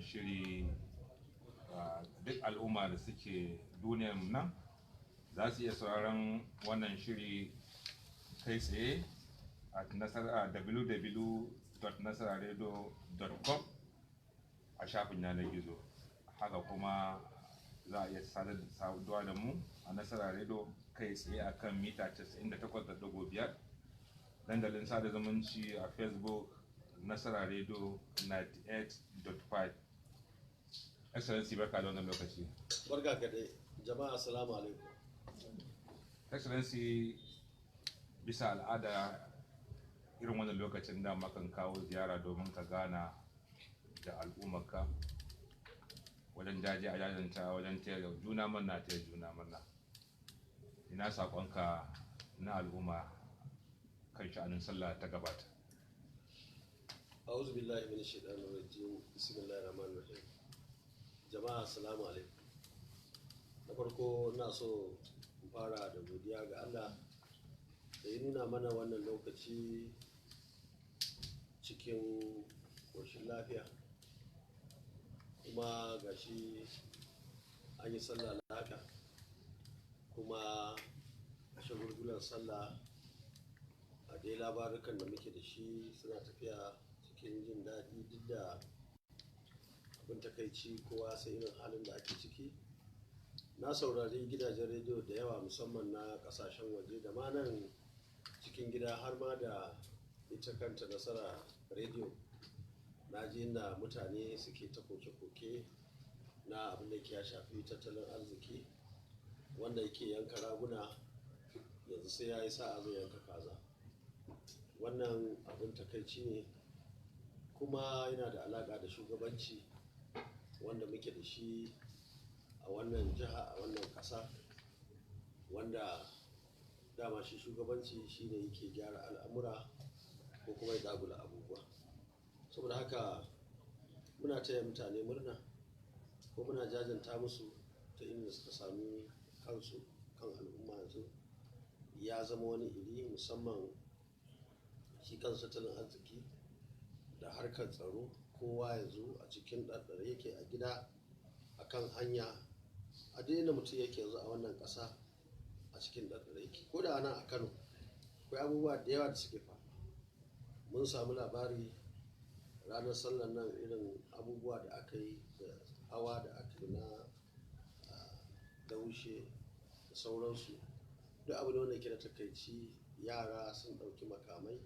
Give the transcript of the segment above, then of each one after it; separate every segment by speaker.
Speaker 1: shiri duk al'umma da suke duniyar nan za su iya sauraron wannan shiri kai tsaye a www.nasararadio.com a shafin yanar gizo. Haka kuma za a iya saduwa da mu a Nasara Radio kai tsaye a kan mita 98.5, dandalin sada zumunci a Facebook Nasara Radio 98.5. Excellency, barka da wannan lokaci.
Speaker 2: Barka ka dai jama'a, assalamu alaikum.
Speaker 1: Excellency, bisa al'ada irin wannan lokacin da makan kawo ziyara domin ka gana da al'ummarka wajen jaje a jajanta, wajen taya juna murna, ina saƙonka na al'umma kan sha'anin sallah ta gabata.
Speaker 2: A'udhu billahi minash shaitanir rajim. Bismillahir rahmanir rahim. Jama'a assalamu alaikum. Na farko ina so in fara da godiya ga Allah da ya nuna mana wannan lokaci cikin ƙoshin lafiya, kuma gashi an yi sallah lafiya, kuma a shagulgulan sallah a dai labarukan da muke da shi suna tafiya cikin jin daɗi, duk da abin takaici kowa sai irin halin da ake ciki. Na saurari gidajen rediyo da yawa, musamman na ƙasashen waje da ma nan cikin gida, har ma da ita kanta Nasara rediyo. Na ji inda mutane suke ta koke-koke na abin da ya shafi tattalin arziki, wanda yake yanka raguna yanzu sai ya yi sa'a zai yanka kaza. Wannan abin takaici ne, kuma yana da alaƙa da shugabanci wanda muke da shi a wannan jiha, a wannan ƙasa, wanda dama shi shugabanci shi ne yake gyara al'amura ko kuma ya dagula abubuwa. Saboda haka muna taya mutane murna, ko muna jajanta musu ta inda suka sami kansu. Kan al'umma yanzu ya zama wani iri, musamman shi kan tattalin arziki da harkar tsaro. Kowa yanzu a cikin ɗaɗɗare yake, a gida, a kan hanya, a daina mutum yake yanzu a wannan ƙasa a cikin ɗaɗɗare yake. Ko da nan a Kano akwai abubuwa da yawa da suke faruwa. Mun samu labari ranar sallar nan, irin abubuwa da aka yi da hawa da aka yi na daushe da sauransu. Duk abu ne wanda ke da takaici. Yara sun ɗauki makamai,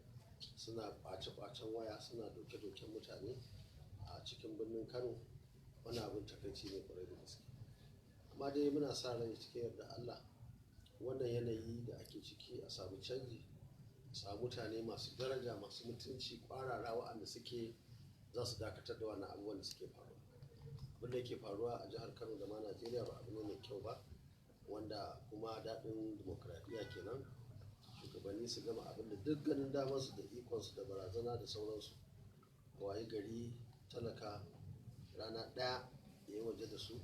Speaker 2: suna ƙwace-ƙwacen waya, suna doke-doken mutane a cikin birnin Kano. Wani abin takaici ne kwarai da gaske. Amma dai muna sa rai cikin yarda Allah wannan yanayi da ake ciki a samu canji, a samu mutane masu daraja, masu mutunci, ƙwarara, waɗanda suke za su dakatar da wannan abubuwan da suke faruwa. Abin da yake faruwa a jihar Kano da ma Najeriya ba abu ne mai kyau ba, wanda kuma daɗin dimokuraɗiyya kenan. Shugabanni su gama abin da duk ganin damarsu da ikonsu da barazana da sauransu, a wayi gari talaka rana ɗaya ya yi waje da su,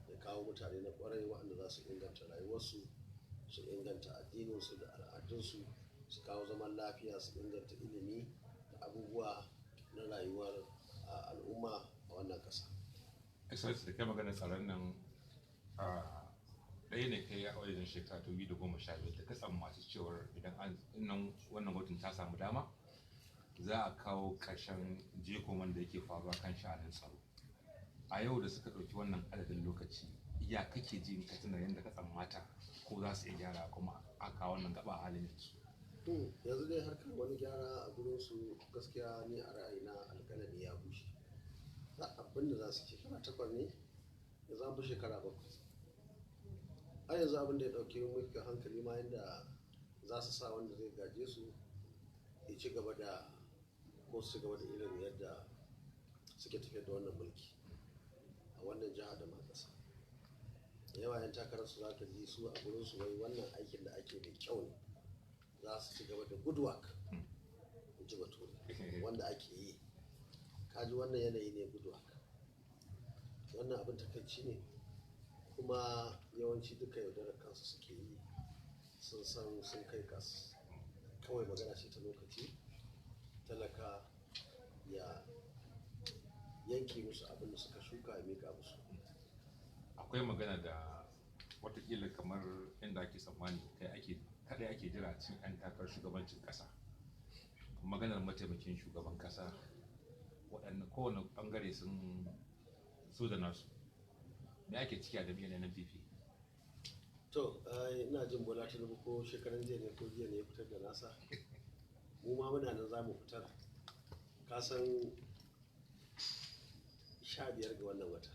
Speaker 2: ya kawo mutane na ƙwarai waɗanda za su inganta rayuwarsu, su inganta addininsu da al'adunsu, su kawo zaman lafiya, su inganta ilimi da abubuwa na rayuwar al'umma a wannan ƙasa.
Speaker 1: Excellency, da kai magana tsaron nan, ɗaya ne kai a wajen shekara 2015 da ka tsammaci cewar idan wannan gwamnatin ta samu dama za a kawo ƙarshen jekoman da yake faruwa kan sha'anin tsaro. A yau da suka ɗauki wannan adadin lokaci, ya kake ji ka tuna yadda ka tsammata ko za su iya gyara kuma a kawo wannan gaba a halin yanzu?
Speaker 2: Yanzu dai harkar wani gyara a gurinsu gaskiya ni a ra'ayina alƙalami ya bushe. Za abin da za su shekara 8 ne, ya za mu shekara 7. A yanzu abin da ya ɗauke mulkin hankali ma yadda za su sa wanda zai gaje su ya ci gaba da, ko su ci gaba da irin yadda suke tafiyar da wannan mulki a wannan jiha da ma ƙasa. Da yawa 'yan takarar su za ka ji su a gurin su wai wannan aikin da ake mai kyau ne, za su ci gaba da good work, in ji bature, wanda ake yi. Kaji wannan yanayi ne good work. Wannan abin takaici ne, kuma yawanci duka yaudarar kansu suke yi. Sun san sun kai kas, kawai magana ce ta lokaci talaka ya yanke musu abin da suka shuka ya mika musu.
Speaker 1: Akwai magana da watakila kamar inda ake tsammani kadai ake jira cikin 'yan takarar shugabancin kasa, maganar mataimakin shugaban kasa, waɗanda kowane ɓangare sun so da nasu, me ake ciki a jami'ar Nnpp?
Speaker 2: To ina jin Bola Tinubu ko shekaran jiya ne ko jiya ne ya fitar da nasa, mu ma muna nan za mu fitar. Ka san 15 ga wannan wata,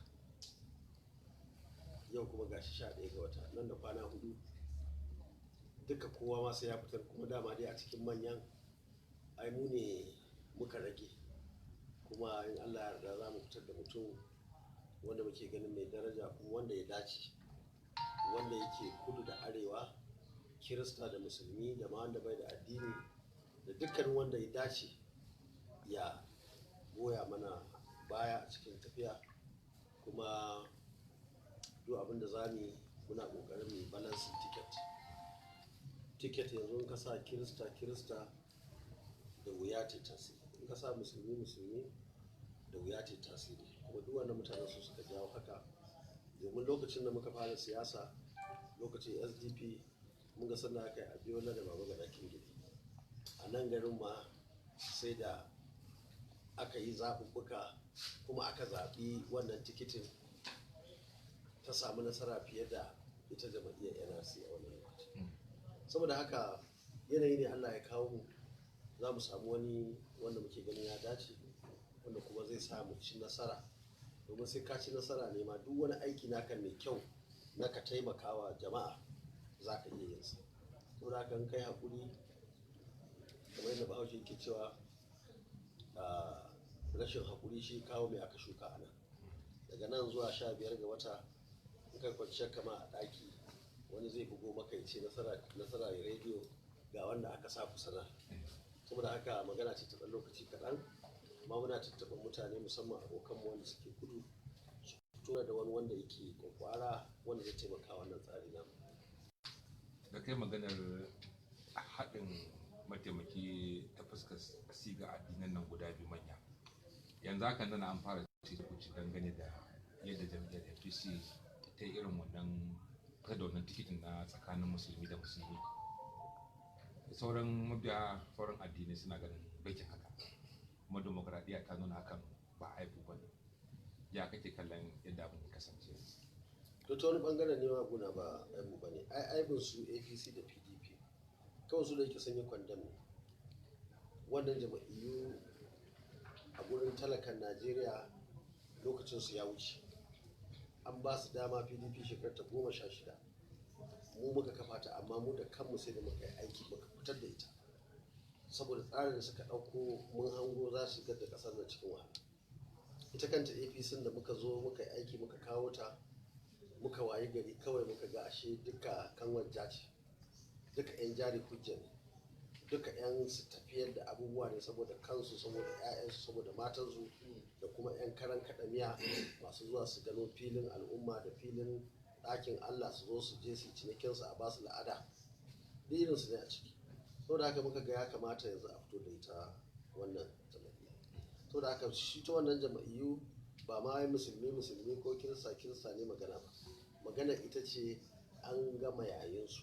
Speaker 2: yau kuma gashi 11 ga wata, nan da kwana 4 duka kowa ma sai ya fitar. Kuma dama dai a cikin manyan ai mu ne muka rage, kuma in Allah ya yarda za mu fitar da mutum wanda muke ganin mai daraja kuma wanda ya dace, wanda yake kudu da arewa, kirista da musulmi da ma wanda bai da addini, da dukkanin wanda ya dace ya goya mana baya a cikin tafiya. Kuma duk abin da za mu muna ƙoƙarin mu balance ticket yanzu in ka sa kirista da wuya ta tasiri, in ka sa musulmi da wuya ta tasiri. Kuma duk wannan mutanen su suka jawo haka, domin lokacin da muka fara siyasa, lokacin SDP mun ga sanda aka yi Abiola da Baba Gana Kingili a nan garin ma, sai da aka yi zaɓuɓɓuka kuma aka zaɓi wannan tikitin ta samu nasara fiye da ita jam'iyyar NRC a wannan lokaci. Saboda haka yanayi ne Allah ya kawo mu, za mu samu wani wanda muke ganin ya dace, wanda kuma zai samu ci nasara, domin sai ka ci nasara ne ma duk wani aiki naka mai kyau na ka taimakawa jama'a za ka iya yin sa. Saboda haka in kai haƙuri, kamar yadda Bahaushe ke cewa rashin haƙuri shi kawo mai aka shuka a nan. Daga nan zuwa 15 ga wata in kai kwanciyar kama a ɗaki, wani zai bugo maka ya ce nasara ya rediyo ga wanda aka sa ku sanar. Saboda haka magana ce ta ɗan lokaci kaɗan, amma muna tattaɓa mutane musamman abokanmu wanda suke kudu su fito da wani wanda yake kwakwara wanda zai taimaka wannan tsari namu.
Speaker 1: Da kai maganar haɗin mataimaki ta fuskar siga addinan nan guda biyu manya, yanzu haka nan an fara kuci dangane da yadda jam'iyyar APC ta yi irin wannan da wannan tikitin na tsakanin musulmi da musulmi. Sauran mabiya sauran addinai suna ganin bakin haka, kuma demokradiyya ta nuna hakan ba aibu ba ne. Ya kake kallon yadda abin ya kasance?
Speaker 2: To ta wani bangaren ne ma guna ba aibu ba ne, aibin su APC da PDP kawai su da yake sanya kwandam ne. Wannan jama'iyyu a gurin talakan Najeriya lokacin su ya wuce, an ba su dama. PDP shekarar ta 16 mu muka kafa ta, amma mu da kanmu sai da muka yi aiki muka fitar da ita, saboda tsarin da suka ɗauko mun hango za su shigar da ƙasar nan cikin wahala. Ita kanta APC da muka zo muka yi aiki muka kawo ta, muka wayi gari kawai muka ga ashe duka kanwar jaci, duka 'yan jari hujja ne, duka 'yan su tafiyar da abubuwa ne saboda kansu, saboda 'ya'yansu, saboda matansu, da kuma 'yan karan kaɗamiya masu zuwa su gano filin al'umma da filin ɗakin Allah su zo su je su cinikinsu a basu la'ada, da irinsu ne a ciki. Saboda haka muka ga ya kamata yanzu a fito da ita wannan jama'iyya. Saboda haka shi ta wannan jama'iyyu ba ma musulmi ko kirista ne magana ba, magana ita ce an gama yayinsu.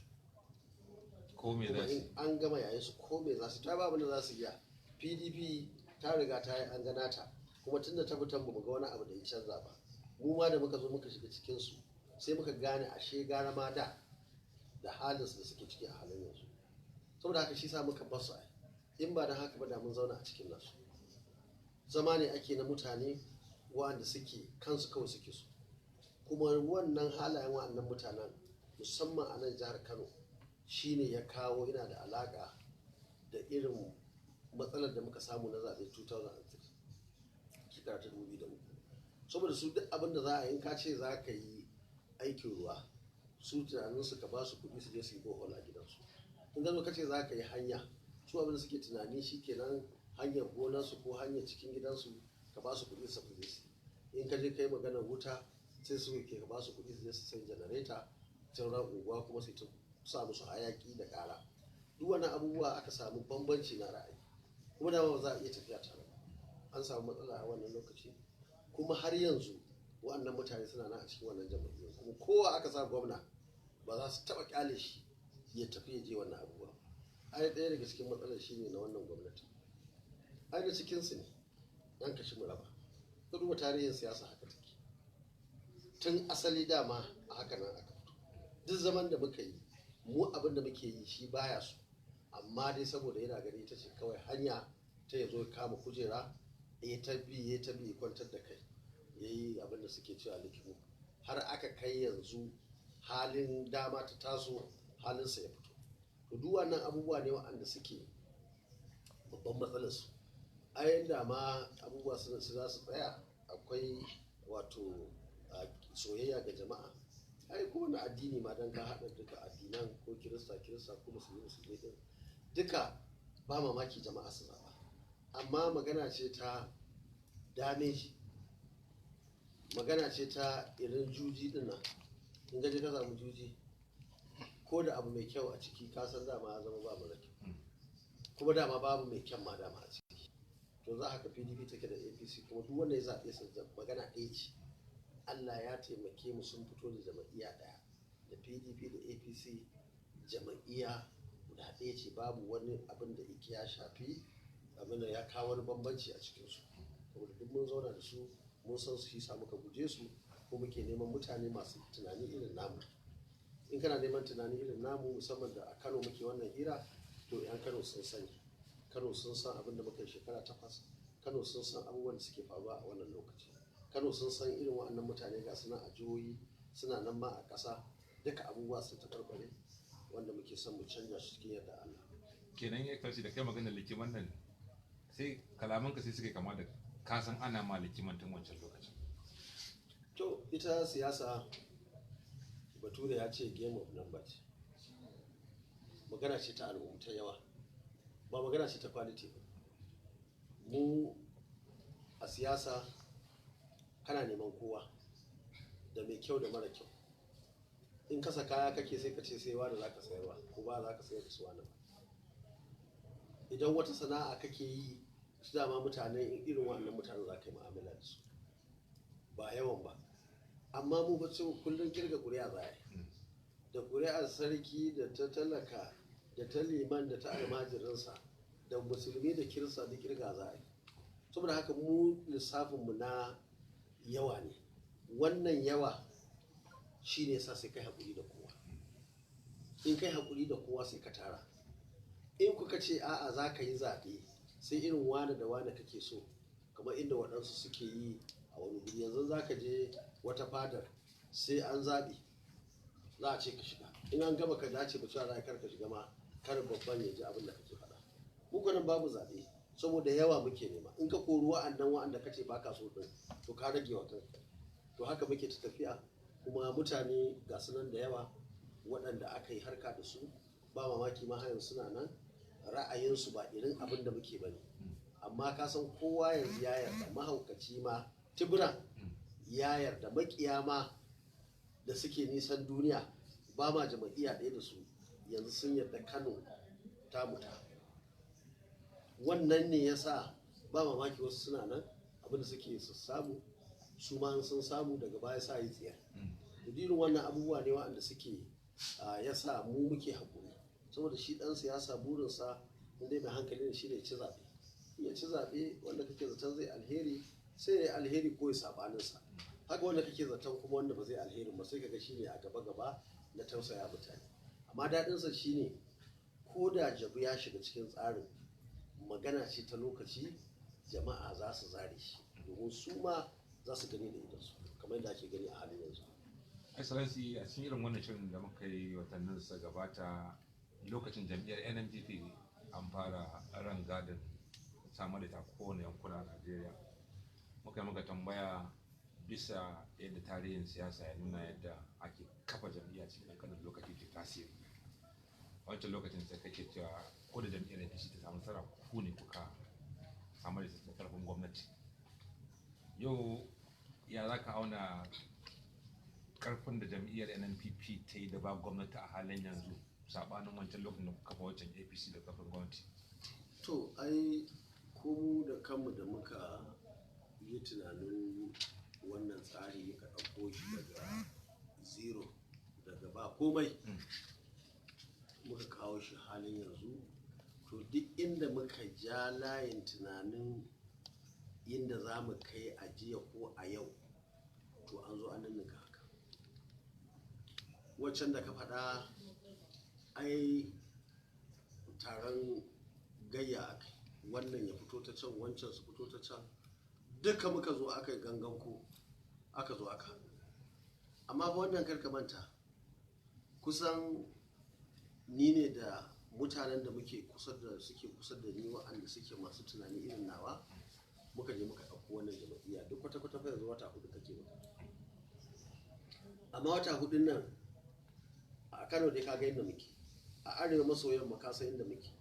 Speaker 2: An gama yayinsu ko me za su ta babu da za su iya. PDP ta riga ta yi an gana ta, kuma tunda ta fitan mu ga wani abu da ya canza ba. Mu ma da muka zo muka shiga cikinsu sai muka gane ashe gara ma da halinsu da suke ciki a halin yanzu. Saboda haka shi sa muka basu ai, in ba don haka ba da mun zauna a cikin nasu. Zama ne ake na mutane wanda suke kansu kawai suke so, kuma wannan halayen wa'annan mutanen musamman a nan jihar Kano shine ya kawo, yana da alaka da irin matsalar da muka samu na zaɓe 2003 shekara ta 2003. Saboda su duk abin da za a yi, ka ce za ka yi aikin ruwa, su tunaninsu ka ba su kuɗi su je su yi bohol a gidansu. In ka zo ka ce za ka yi hanya, su abin da suke tunani shi kenan hanyar gonarsu ko hanyar cikin gidansu ka ba su kuɗi su je su. In ka je ka yi maganar wuta, sai su ke ka ba su kuɗi su je su sai janareta, sauran unguwa kuma sai ta sa musu hayaki da ƙara. Duk wannan abubuwa aka samu bambanci na ra'ayi, kuma da ba za a iya tafiya tare ba. An samu matsala a wannan lokaci, kuma har yanzu wa'annan mutane suna nan a cikin wannan jam'iyyar, kuma kowa aka sa gwamna ba za su taɓa kyale shi ya tafi ya je wannan abubuwa. Ai ɗaya daga cikin matsalar shi ne na wannan gwamnati, ai da cikinsu ne ɗan kashi mu raba. Ka duba tarihin siyasa haka take, tun asali dama a haka nan aka fito. Duk zaman da muka yi mu abin da muke yi shi baya so, amma dai saboda yana gani ita ce kawai hanya ta ya zo kama kujera ya ta bi kwantar da kai, ya yi abin da suke cewa likimu, har aka kai yanzu halin dama ta taso halinsa ya fito. To duk wannan abubuwa ne waɗanda suke babban matsalarsu. Ayin da ma abubuwa su za su tsaya, akwai wato soyayya ga jama'a. Ai kowane addini ma dan ka haɗa duka addinan, ko kirista ko musulmi din duka ba mamaki jama'a su zaɓa, amma magana ce ta damage, magana ce ta irin juji din nan. In gaje ka samu juji ko da abu mai kyau a ciki, ka san dama ya zama ba mara kyau, kuma dama babu mai kyan ma dama a ciki. To za haka PDP take da APC, kuma duk wanda ya zaɓe su magana ɗaya ce. Allah ya taimake mu sun fito da jama'iyya ɗaya, da PDP da APC jama'iyya guda ɗaya ce, babu wani abin da yake ya shafi abin da ya kawo wani bambanci a cikinsu. Saboda duk mun zauna da su, mun san su, shi muka guje su, ko muke neman mutane masu tunani irin namu. In kana neman tunani irin namu, musamman da a Kano muke wannan hira, to 'yan Kano sun sani. Kano sun san abin da muka yi shekara 8. Kano sun san abubuwan da suke faruwa a wannan lokaci. Kano sun san irin waɗannan mutane ga suna a jihohi, suna nan ma a ƙasa, duka abubuwa sun taɓarɓare, wanda muke son mu canja shi cikin yadda Allah.
Speaker 1: Kenan ya karshe da kai maganar likiman nan, sai kalamanka sai suke kama da kasan ana ma likiman tun wancan lokacin.
Speaker 2: To ita siyasa, bature ya ce game of numbers, magana ce ta al'umma ta yawa, ba magana ce ta quality ba. Mu a siyasa kana neman kowa, da mai kyau da mara kyau. In kasa kaya kake sai ka ce sai wani za ka sayarwa, ko ba za ka sayar da su wani ba. Idan wata sana'a kake yi, su dama mutane irin wannan mutane za ka yi mu'amala da su, ba yawan ba. Amma mu ba kullum kirga ƙuri'a za a yi, da ƙuri'ar sarki, da ta talaka, da ta liman, da ta almajirinsa, da musulmi da kirista, da kirga za a yi. Saboda haka mu lissafinmu na yawa ne. Wannan yawa shi ne sa sai kai haƙuri da kowa. In kai haƙuri da kowa sai ka tara. In kuka ce a'a za ka yi zaɓe sai irin wane da wane kake so, kamar inda waɗansu suke yi a wani guri. Yanzu za ka je wata fadar sai an zaɓe, za a ce ka shiga. In an gaba ka dace ba cewa za kar ka shiga ma, kar babban ya ji abin da kake faɗa. Muku nan babu zaɓe, saboda yawa muke nema. In ka kori wa'anda kace baka so din, to ka rage wa kanka. To haka muke ta tafiya, kuma mutane ga su nan da yawa waɗanda aka yi harka da su, ba mamaki ma hayan suna nan, ra'ayinsu ba irin abin da muke bane. Amma ka san kowa yanzu ya yarda, mahaukaci ma tibiran ya yarda, makiya ma da suke nisan duniya, ba ma jama'iyya ɗaya da su, yanzu sun yarda Kano ta muta. Wannan ne yasa ba mamaki wasu suna nan, abin da suke su samu, su ma sun samu daga baya sa yi tsiya. Irin wannan abubuwa ne waɗanda suke yasa mu muke haƙuri, saboda shi ɗan siyasa burinsa inda mai hankali ne shi ne ci zaɓe. Ya ci zaɓe, wanda kake zaton zai alheri sai ya yi alheri ko ya saɓaninsa. Haka wanda kake zaton kuma wanda ba zai alheri ba, sai kaga shi ne a gaba na tausaya mutane. Amma daɗinsa shi ne, ko da jabu ya shiga cikin tsarin, magana ce ta lokaci, jama'a za su zare shi, domin su ma za su gani da idansu, kamar yadda ake gani a halin yanzu.
Speaker 1: Excellency, a cikin irin wannan shirin da muka yi watannin sa gabata, lokacin jam'iyyar Nnpp an fara ran gadin samar da ta kowane yankuna a Najeriya. Muka yi maka tambaya bisa yadda tarihin siyasa ya nuna yadda ake kafa jam'iyya cikin ƙanƙanin lokaci ke tasiri. Wancan lokacin sai kake cewa ko da jam'iyyar APC ta samu nasara, ku ne kuka samar da karfin gwamnati. Yau ya za ka auna karfin da jam'iyyar Nnpp ta yi da ba gwamnati a halin yanzu, saɓanin wancan lokacin da kuka kafa wancan APC da karfin gwamnati?
Speaker 2: To ai ko mu da kanmu da muka yi tunanin wannan tsari muka ɗauko shi daga zero, daga ba komai muka kawo shi halin yanzu. To duk inda muka ja layin tunanin inda za mu kai a jiya ko a yau, to an zo an ninninka haka. Waccan da ka faɗa ai taron gayya aka, wannan ya fito ta can, wancan su fito ta can, duka muka zo aka yi gangan ko aka zo aka. Amma ba wannan karka manta, kusan ni ne da mutanen da suke kusa da ni, wa'anda suke masu tunani irin nawa, muka je muka ɗauko wannan jama'iyya. Duk kwata-kwata fa yanzu wata 4 kake maka, amma wata 4 nan a Kano dai kaga inda muke, a arewa maso yamma ka san inda muke,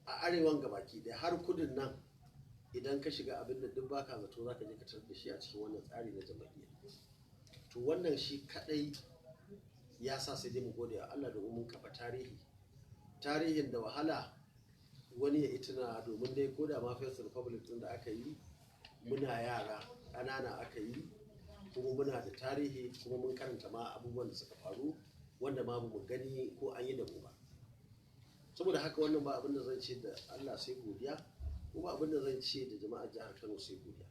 Speaker 2: a arewan gabaki dai har kudin nan idan ka shiga abin da duk baka zato zaka je ka tarar da shi a cikin wannan tsari na jama'iyya. To wannan shi kadai ya sa sai dai mu gode wa Allah domin mun kafa tarihin da wahala wani ya ituna, domin dai ko da ma First Republic din da aka yi muna yara ƙanana aka yi, kuma muna da tarihi, kuma mun karanta ma abubuwan da suka faru wanda ma mu gani ko an yi da mu ba. Saboda haka wannan ba abin da zan ce da Allah sai godiya, ko ba abin da zan ce da jama'ar jihar Kano sai godiya,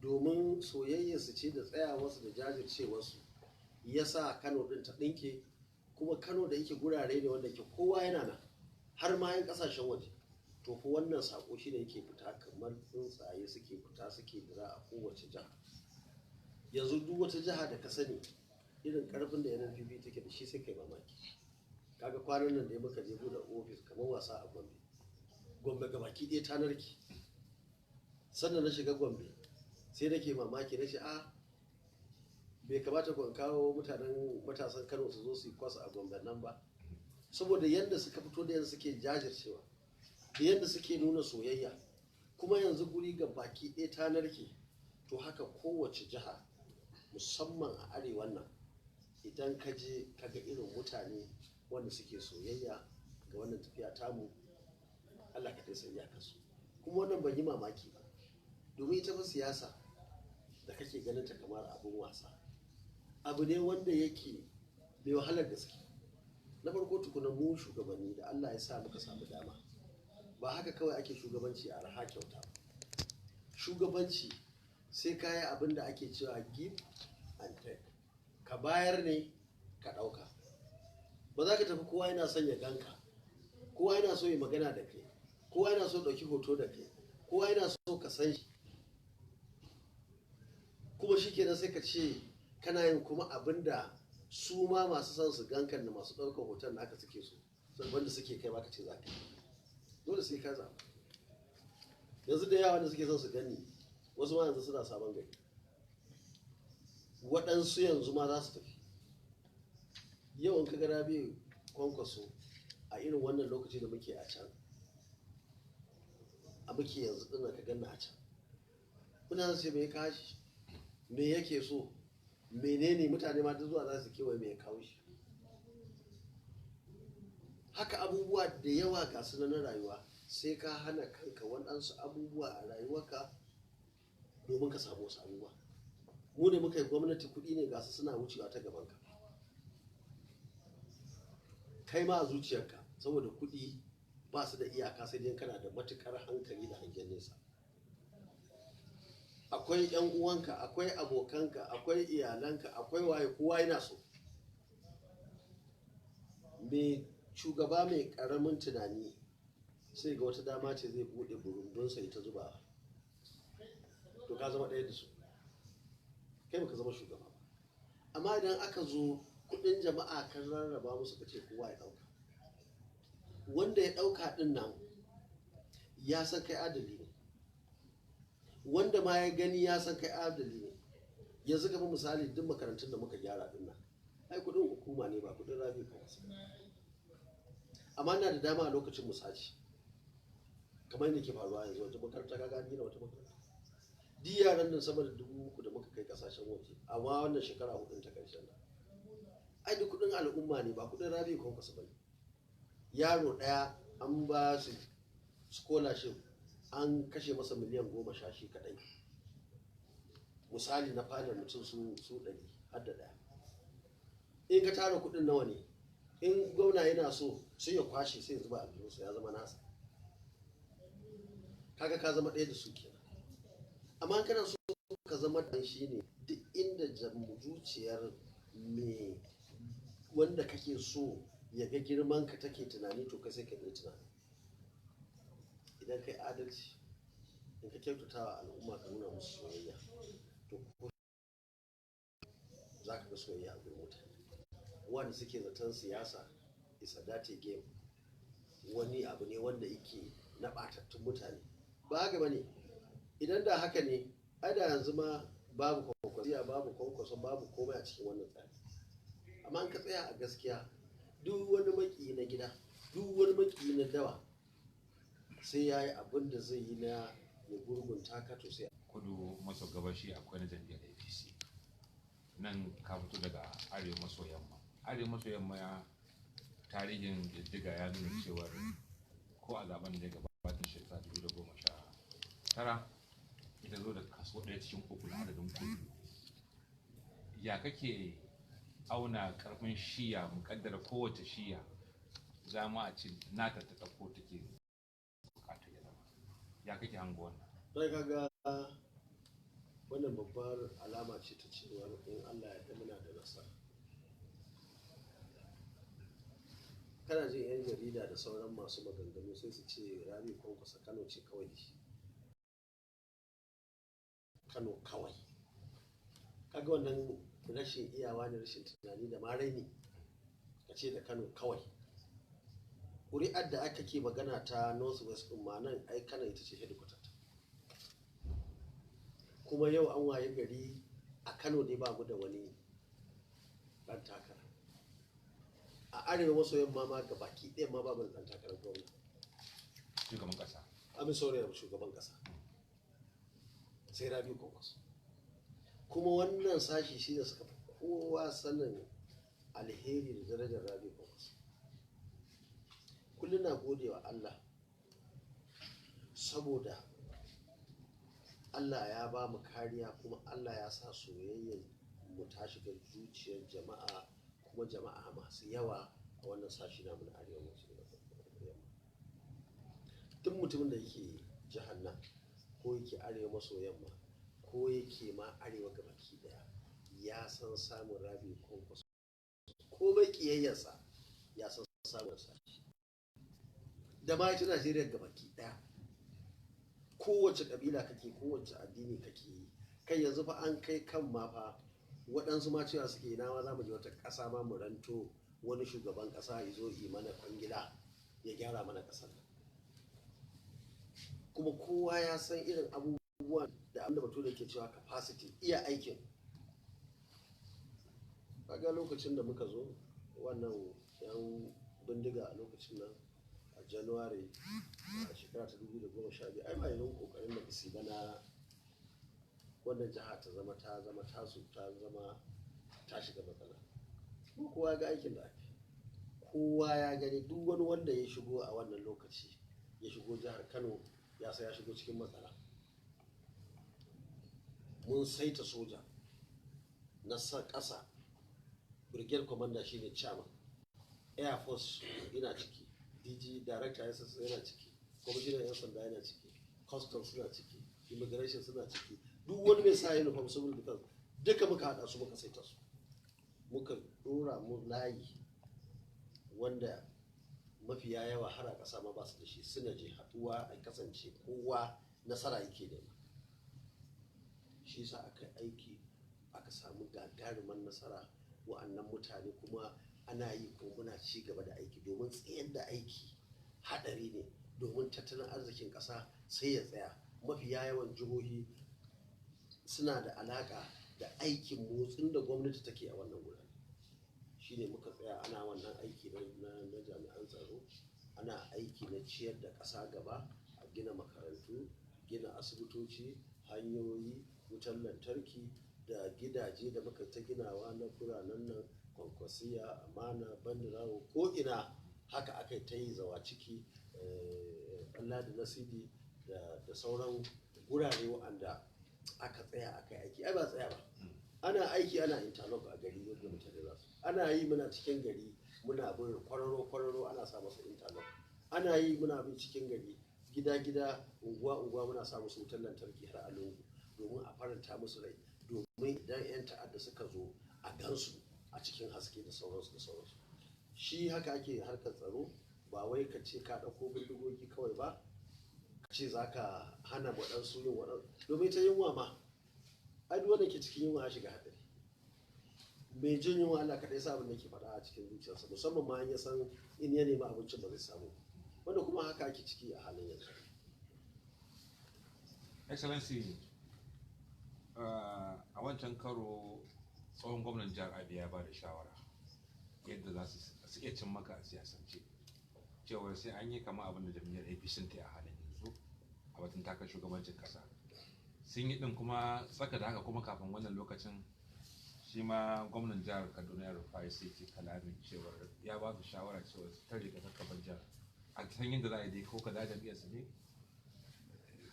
Speaker 2: domin soyayyarsu ce da tsayawarsu da jajircewarsu ya sa Kano din ta ɗinke. Kuma Kano da yake gurare ne wanda ke kowa yana nan, har ma yan kasashen waje. To fa wannan sako shine yake fita kamar tsuntsaye suke fita suke dira a kowace jiha. Yanzu duk wata jiha da ka sani irin karfin da Nnpp take da shi sai kai mamaki. Kaga kwanan nan da muka je buɗe ofis kamar wasa a Gombe gabaki ɗaya ta narke. Sannan na shiga Gombe sai nake mamaki, na ce bai kamata ku kawo matasan Kano su zo su yi kwasa a Gombe nan ba, saboda yadda suka fito da yadda suke jajircewa da yadda suke nuna soyayya. Kuma yanzu guri ga baki ɗaya ta narke. To haka kowace jiha, musamman a arewan nan, idan ka je ka ga irin mutane wanda suke soyayya ga wannan tafiya tamu, Allah ka taisa iyakarsu. Kuma wannan ban yi mamaki ba, domin ita fa siyasa da kake ganin ta kamar abin wasa, abu ne wanda yake mai wahalar gaske. Na farko tukuna mu shugabanni da Allah ya sa muka samu dama, ba haka kawai ake shugabanci a raha kyauta ba. Shugabanci sai ka yi abin da ake cewa give and take, ka bayar ne ka ɗauka. Ba za ka tafi kowa yana son ya ganka, kowa yana so ya magana da kai, kowa yana so ɗauki hoto da kai, kowa yana so ka san shi, kuma shi kenan sai ka ce kana yin kuma abin da su ma masu son su gankan da masu ɗaukar hoton naka suke so, wanda suke kai baka ce za ka yi. Dole sai ka zaɓa. Yanzu da yawa da suke son su gani, wasu ma yanzu suna sabon gari, waɗansu yanzu ma za su tafi. Yau in ka ga Rabiu Kwankwaso a irin wannan lokaci da muke a can, a muke yanzu ɗin ka ganna a can, mutane su ce me ya kashi, me yake so, menene, mutane ma duk zuwa za su kewaye me ya kawo shi. Haka abubuwa da yawa ga su na rayuwa, sai ka hana kanka waɗansu abubuwa a rayuwarka domin ka samu wasu abubuwa. Mu ne muka yi gwamnati, kuɗi ne ga su suna wucewa ta gabanka, kai ma a zuciyarka, saboda kuɗi ba su da iyaka sai dai kana da matukar hankali da hangen nesa. Akwai 'yan uwanka, akwai abokanka, akwai iyalanka, akwai waye, kowa yana so. Me shugaba mai karamin tunani sai ga wata dama ce zai bude burundunsa ita zuba, to ka zama ɗaya da su, kai baka zama shugaba ba. Amma idan aka zo kudin jama'a kan rarraba musu, ka ce kowa ya ɗauka, wanda ya ɗauka ɗin nan ya san kai adali ne, wanda ma ya gani ya san kai adali ne. Yanzu kamar misali duk makarantun da muka gyara ɗin nan, ai kudin hukuma ne ba kudin Rabiu Musa. Amma na da dama a lokacin musaci, kamar yadda ke faruwa yanzu, wata makaranta ka gani na wata makaranta, duk yaran nan sama da 3,000 da muka kai kasashen waje, amma wannan shekara 4 ta karshen nan, ai duk kudin al'umma ne ba kudin Rabiu Kwankwaso bane. Yaro ɗaya an ba su scholarship, an kashe masa miliyan 10 shi kadai. misali na fadar mutum su 100 har da ɗaya. In ka tara kuɗin nawa ne, in gwamna yana so sai ya kwashe sai ya zuba a biyansa, ya zama nasa, kaga ka zama ɗaya da su kenan. Amma kana so ka zama ɗan shi ne duk inda zuciyar me wanda kake so ya ga girman ka take tunani, to kai sai ka yi tunani. Idan kai adalci, in ka kyautata wa al'umma ka nuna musu soyayya, to za ka ga soyayya a gurin mutane. Wanda suke zaton siyasa is a dirty game, wani abu ne wanda yake na ɓatattun mutane, ba haka ba ne. Idan da haka ne, ai da yanzu ma babu Kwankwasiyya, babu Kwankwaso, babu komai a cikin wannan tsari. Amma an ka tsaya a gaskiya, duk wani maki na gida, duk wani maki na dawa, sai ya yi abin da zai yi na ya gurgunta ka, to sai.
Speaker 1: Kudu maso gabashi akwai na jam'iyyar APC, nan ka fito daga arewa maso yamma. Arewa maso yamma ya tarihin diddiga ya nuna cewar ko a zaben da ya gabatar shekara 2019 ita zo da kaso 1 cikin 3 na adadin kudu. Ya kake auna karfin shiya, mukaddara kowace shiya za mu a ci nata ta ɗauko take bukata ya zama? Ya kake hango wannan?
Speaker 2: Sai kaga wannan babbar alama ce ta cewa in Allah ya yarda muna da nasara. Kana jin 'yan jarida da sauran masu maganganu sai su ce Rabiu Kwankwasa Kano ce kawai da shi, Kano kawai. Kaga wannan rashin iyawa ne, rashin tunani da ma raini, ka ce da Kano kawai. Ƙuri'ar da aka ke magana ta North West ɗin ma nan ai Kano ita ce headquarter. Kuma yau an waye gari a Kano dai ba mu da wani ɗan takara. A arewa maso yamma ma ga baki ɗaya ma babu ɗan takarar gwamna.
Speaker 1: Shugaban ƙasa.
Speaker 2: Amin saurayar shugaban ƙasa. Sai Rabiu Kwankwaso. Kuma wannan sashi shi da suka fi kowa sanin alheri da darajar Rabiu Kwankwaso. Kullum na gode wa Allah saboda Allah ya ba mu kariya, kuma Allah ya sa soyayyar mu ta shiga zuciyar jama'a, kuma jama'a masu yawa a wannan sashi namu na arewa maso yamma. Duk mutumin da yake jihar nan, ko yake arewa maso yamma, ko yake ma arewa gabaki daya, ya san samun Rabiu Kwankwaso, ko bai kiyayyarsa ya san samun sashi. Da ma ita Najeriya gabaki daya, kowace kabila kake, kowace addini kake yi, kai yanzu fa an kai kan ma fa waɗansu ma cewa suke ina ma za mu je wata ƙasa ma mu ranto wani shugaban ƙasa ya zo yi mana kwangila ya gyara mana ƙasar. Kuma kowa ya san irin abubuwan da abin da bature ke cewa capacity, iya aikin. Kaga lokacin da muka zo wannan yan bindiga a lokacin nan a January a shekara ta 2012, ai ba yin kokarin da su bana wannan jiha ta zama tasu, ta shiga matsala. Kuma kowa ga aikin da ake, kowa ya gani, duk wani wanda ya shigo a wannan lokaci ya shigo jihar Kano ya sai ya shigo cikin matsala. Mun saita soja na ƙasa, brigade commander shine chairman, air force yana ciki, DG director SS yana ciki, commissioner yan sanda yana ciki, customs suna ciki, immigration suna ciki, duk wani mai sa uniform civil defense duka muka haɗa su, muka saita su, muka ɗora mu layi wanda mafiya yawa har a ƙasa ma ba su da shi, suna je haɗuwa a kasance kowa nasara yake nema. Shi sa aka aiki aka samu gagaruman nasara. Wa'annan mutane kuma ana yi, kuma muna ci gaba da aiki, domin tsayar da aiki haɗari ne, domin tattalin arzikin ƙasa sai ya tsaya. Mafiya yawan jihohi suna da alaƙa da aikin motsin da gwamnati take a wannan wurare. Shi ne muka tsaya ana wannan aiki na jami'an tsaro, ana aiki na ciyar da ƙasa gaba, a gina makarantu, gina asibitoci, hanyoyi, wutar lantarki da gidaje da muka ta ginawa na biranen nan, Kwankwasiyya, Amana, Bandirawo, ko ina haka aka ta yi, zawa ciki, Allah da Nasibi da sauran gurare wa'anda aka tsaya aka yi aiki, ai ba tsaya ba, ana aiki ana interlock a gari yadda mutane za su, ana yi muna cikin gari muna bin kwararo ana sa masa interlock, ana yi muna bin cikin gari gida unguwa muna sa musu wutar lantarki har a lungu domin a faranta musu rai, domin idan 'yan ta'adda suka zo a gansu a cikin haske da sauransu. Shi haka ake harkar tsaro, ba wai ka ce ka ɗauko bindigogi kawai ba ka ce za ka hana waɗansu yin waɗansu, domin ta yunwa ma ai duk wanda ke cikin yunwa ya shiga haɗari. Mai jin yunwa Allah kaɗai sa abin da ke faɗa a cikin zuciyarsa, musamman ma ya san in ya nemi abincin ba zai samu, wanda kuma haka ake ciki a halin yanzu.
Speaker 1: Excellency, a wancan karo tsohon gwamnan jihar Abia ya ba da shawara yadda za su iya cin maka a siyasance, cewar sai an yi kama abin da jam'iyyar APC ta a halin yanzu a batun takar shugabancin kasa. Sun yi din kuma tsaka da haka kuma kafin wannan lokacin shi ma gwamnan jihar Kaduna ya rufa sai ce kalamin cewar ya ba su shawara cewar su tare ka kakkaban jihar a san yadda za a yi dai ko ka da jam'iyyar su ne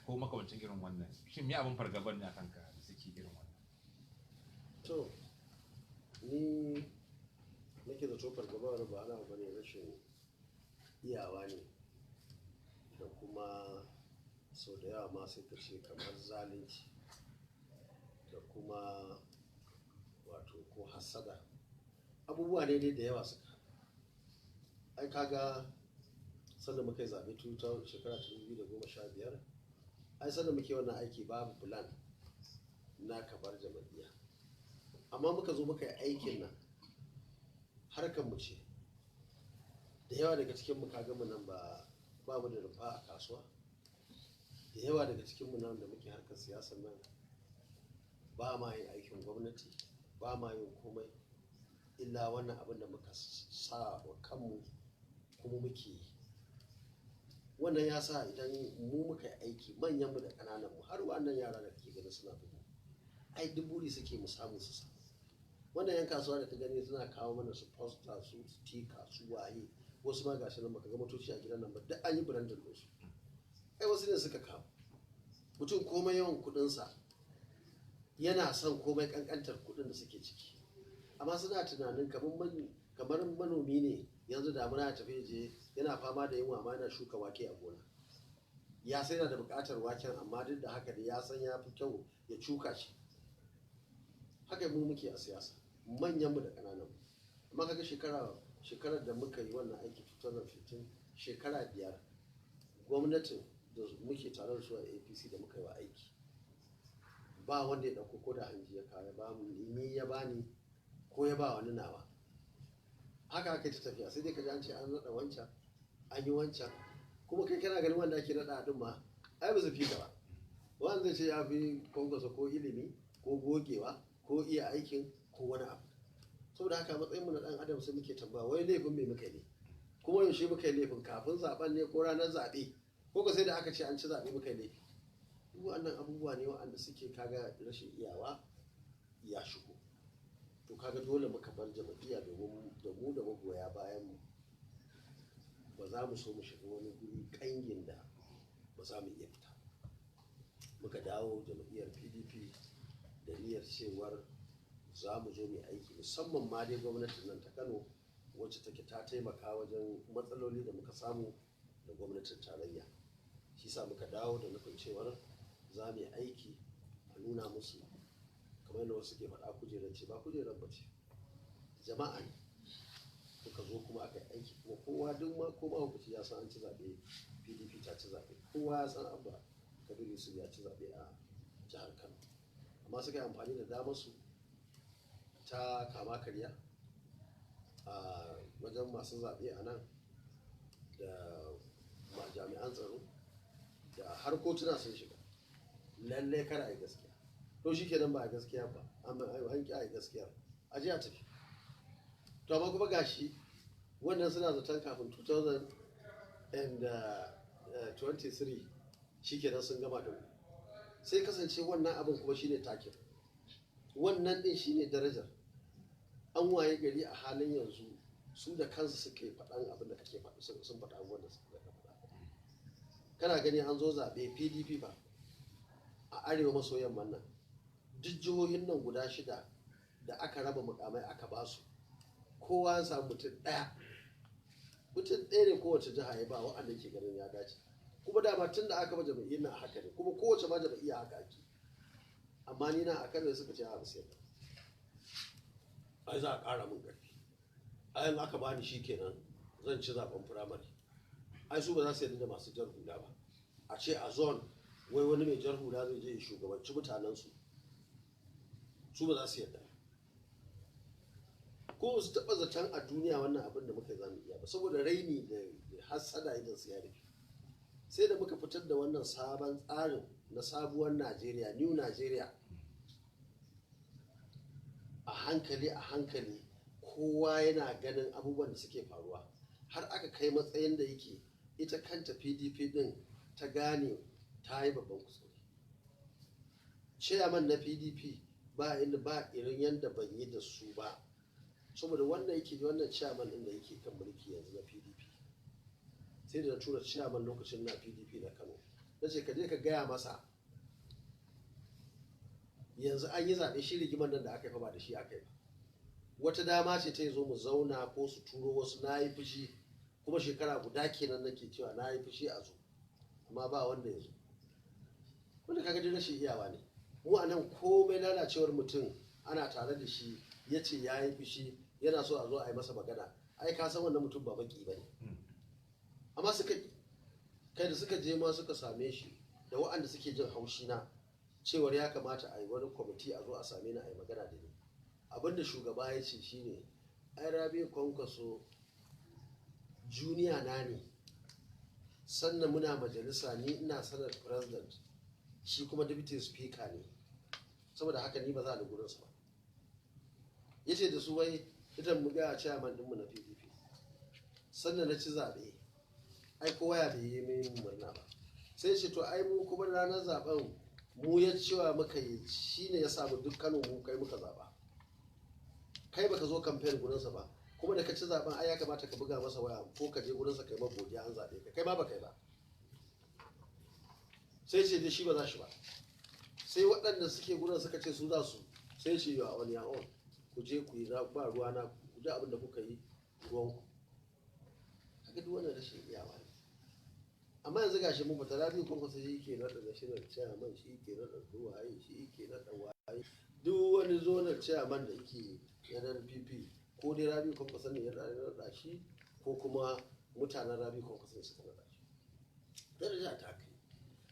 Speaker 1: ko makamancin irin wannan. Shin me abin fargaban ne akan ka da suke irin wannan?
Speaker 2: To ni nake da to fargabar ba ana bane, rashin iyawa ne da kuma sau da yawa ma sai ka ce kamar zalunci da kuma wato ko hasada, abubuwa ne dai da yawa suka. Ai kaga sanda muka yi zaɓe shekara 2015, ai sanda muke wannan aiki babu plan na kabar jam'iyya, amma muka zo muka yi aikin nan harkar mu ce. Da yawa daga cikin mu kaga mu nan ba mu da rufa a kasuwa, da yawa daga cikin mu nan da muke harkar siyasar nan ba ma yin aikin gwamnati, ba ma yin komai illa wannan abin da muka sa wa kanmu kuma muke yi. Wannan ya sa idan mu muka yi aiki, manyanmu da ƙanananmu har wannan yara da kake gani suna bugu, ai duk buri suke mu samu su samu. Wannan 'yan kasuwa da ta gani suna kawo mana su poster, su sticker, su waye, wasu ma gashi nan baka ga motoci a gidan nan ba, duk an yi branding ɗinsu. Ai wasu ne suka kawo. Mutum komai yawan kuɗinsa yana son komai ƙanƙantar kuɗin da suke ciki, amma suna tunanin kamar manomi ne yanzu damuna ya tafi je yana fama da yunwa amma yana shuka wake a gona, ya sai yana da buƙatar waken, amma duk da haka da ya san ya fi kyau ya shuka shi. Haka mu muke a siyasa, manyanmu da ƙanananmu. Amma kaga shekarar da muka yi wannan aiki 2015, shekara 5 gwamnatin da muke tare da su a APC da muka yi wa aiki, ba wanda ya ɗauko ko da hanji ya kawo ba mu, ni ya bani ko ya ba wani nawa. Haka aka ta tafiya, sai dai ka ji an ce an naɗa wancan an yi wancan, kuma kai kana ganin wanda ake naɗa ɗin ma ai ba su fi ba. Wanda zai ce ya fi Kwankwaso ko ilimi ko gogewa ko iya aikin ko wani abu. Saboda haka matsayin mu na ɗan adam sai muke tambaya wai laifin me muka yi, kuma yaushe muka yi laifin, kafin zaben ne ko ranar zaɓe, ko sai da aka ce an ci zaɓe muka yi laifi. Duk wannan abubuwa ne waɗanda suke kaga rashin iyawa ya shigo. To kaga dole muka bar jam'iyya domin da mu da magoya bayan mu ba za mu so mu shiga wani guri ƙangin da ba za mu iya fita. Muka dawo jam'iyyar PDP da niyyar cewar za mu zo mu aiki, musamman ma dai gwamnatin nan ta Kano wacce take ta taimaka wajen matsaloli da muka samu da gwamnatin tarayya. Shi sa muka dawo da nufin cewar za mu yi aiki a nuna musu, kamar yadda wasu ke faɗa kujerar ce, ba kujerar ba ce, jama'a ne. Muka zo kuma aka yi aiki, kuma kowa duk ma ko mahaukaci ya san an ci zaɓe, PDP ta ci zaɓe, kowa ya san Abba Kabir Yusuf ya ci zaɓe a jihar Kano. Amma suka yi amfani da damar su ta kama karya a wajen masu zaɓe a nan da jami'an tsaro da har kotuna sun shiga, lallai kar a yi gaskiya. To shi kenan ba a gaskiya ba, amma an ƙi a yi gaskiya, a ji a tafi. To amma kuma gashi wannan suna zaton kafin 2023 shi kenan sun gama da mu, sai kasance wannan abin kuma shine takin, wannan din shine darajar. An waye gari a halin yanzu su da kansu suke faɗan abin da kake faɗi, sun faɗa abubuwan da suka faɗa. Kana gani an zo zaɓe PDP ba a arewa maso yamman nan duk jihohin nan guda 6 da aka raba mukamai aka ba su, kowa ya samu mutum ɗaya ne kowace jiha ya ba wa'anda ke ganin ya dace. Kuma dama tun da aka ba jama'iyyar nan haka ne, kuma kowace ma jama'iyya haka ake. Amma ni na a kan suka ce a sai ai za a ƙara min ƙarfi, ayan aka bani shi kenan zan ci zaben firamare. Ai su ba za su yarda da masu jar hula ba, a ce a zone wai wani mai jar hula zai je shugabanci mutanensu, su ba za su yarda. Ko su taɓa zaton a duniya wannan abin da muka zamu iya ba, saboda raini da hassada idan su ya rufe. Sai da muka fitar da wannan sabon tsarin na sabuwar Najeriya, New Najeriya, a hankali kowa yana ganin abubuwan da suke faruwa, har aka kai matsayin da yake ita kanta PDP din ta gane ta yi babban kuskure. Chairman na PDP ba irin yadda ban yi da su ba, saboda wannan chairman din da yake kan mulki yanzu na PDP, sai da na tura chairman lokacin na PDP na Kano, na ce ka je ka gaya masa yanzu an yi zaɓe, shi rigimar nan da aka yi fa ba da shi aka yi ba, wata dama ce ta zo mu zauna ko su turo wasu. Na yi fushi, kuma shekara guda kenan nake cewa na yi fushi a zo, amma ba wanda ya zo. Wanda kaga dai rashin iyawa ne. Mu a nan komai lalacewar mutum ana tare da shi, ya ce ya yi fushi yana so a zo a yi masa magana, ai ka san wannan mutum ba baki ba ne. Amma suka kai da suka je ma suka same shi da waɗanda suke jin haushi na cewar ya kamata a yi wani kwamiti a zo a same ni a yi magana da ni. Abinda shugaba ya ce shine, ai Rabiu Kwankwaso juniya na ne, sannan muna majalisa, ni ina sanar president, shi kuma deputy speaker ne, saboda haka ni ba za a gurinsa ba. Ya ce da su wai ita mu ga chairman dinmu na PDP, sannan na ci zaɓe, ai kowa ya bai yi min murna ba. Sai ce to ai mu kuma ranar zaben mu ya cewa muka yi, shine ya samu duk Kano mu kai muka zaba, kai baka zo campaign gurinsa ba, kuma da ka ci zaben ai ya kamata ka buga masa waya ko ka je gurinsa kai ma godiya an zabe ka, kai ma baka yi ba. Sai ce da shi ba za shi ba. Sai waɗanda suke gurin suka ce su za su, sai ce ya on ya on, ku je ku yi ba ruwa na, ku ji abin da kuka yi ruwanku. Haka duk wannan rashin iyawa ne. Amma yanzu gashi mun fita, Rabiu Kwankwaso shi ke naɗa da shirin chairman, shi ke naɗa ruwaye, shi ke naɗa waye, duk wani zonar chairman da yake Nnpp, ko dai Rabiu Kwankwaso ne ya naɗa shi, ko kuma mutanen Rabiu Kwankwaso ne suka naɗa shi. Daraja ta kai,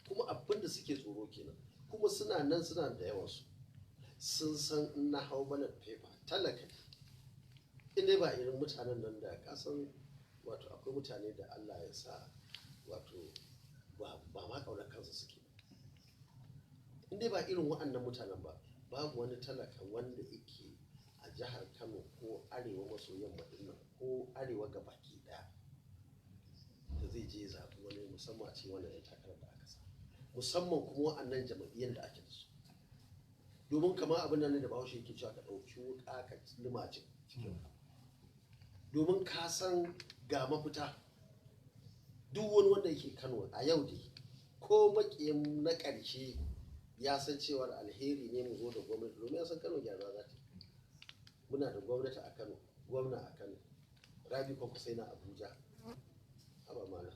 Speaker 2: kuma abin da suke tsoro kenan, kuma suna nan suna da yawansu, sun san in na hau ballot paper talaka, in dai ba irin mutanen nan da kasan, wato akwai mutane da Allah ya sa wato ba ma kaunar kansa suke, in dai ba irin waɗannan mutanen ba, babu wani talaka wanda yake a jihar Kano ko arewa maso yamma dinnan ko arewa gabaki daya da zai je zaɓi wani, musamman a cikin wannan yan takarar da aka sa, musamman kuma waɗannan jama'iyyar da ake da su. Domin kama abin nan da Bahaushe yake cewa ka ɗauki wuƙa ka limace cikin ka, domin ka san ga mafita. Duk wani wanda yake Kano a yau dai, ko makiyin na ƙarshe ya san cewar alheri ne mu zo da gwamnati, domin ya san Kano gyara za ta yi. Muna da gwamnati a Kano, gwamna a Kano, Rabiu Kwankwaso na Abuja. Haba mana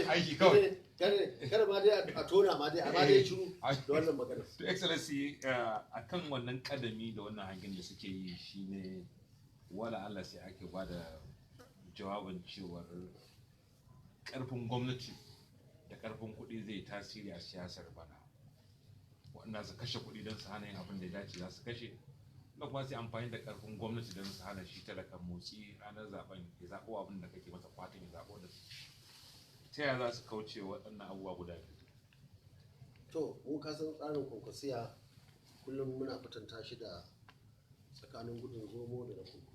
Speaker 1: aiki kawai,
Speaker 2: kada ma dai a tona ma dai, amma dai shiru da wannan magana.
Speaker 1: To excellency, akan wannan kadami da wannan hangen da suke yi shine wala Allah sai ake bada jawabin cewar karfin gwamnati da karfin kuɗi zai tasiri a siyasar bana, waɗanda su kashe kuɗi don su hana yin abin da ya dace za su kashe, da kuma sai amfani da karfin gwamnati don su hana shi talakan motsi ranar zaben ya zaɓo abin da kake masa fatan ya zaɓo da su. Ta yaya za su kauce waɗannan abubuwa guda biyu?
Speaker 2: To mu kasan tsarin Kwankwasiyya kullum muna kwatanta shi da tsakanin gudun zomo da na kuku.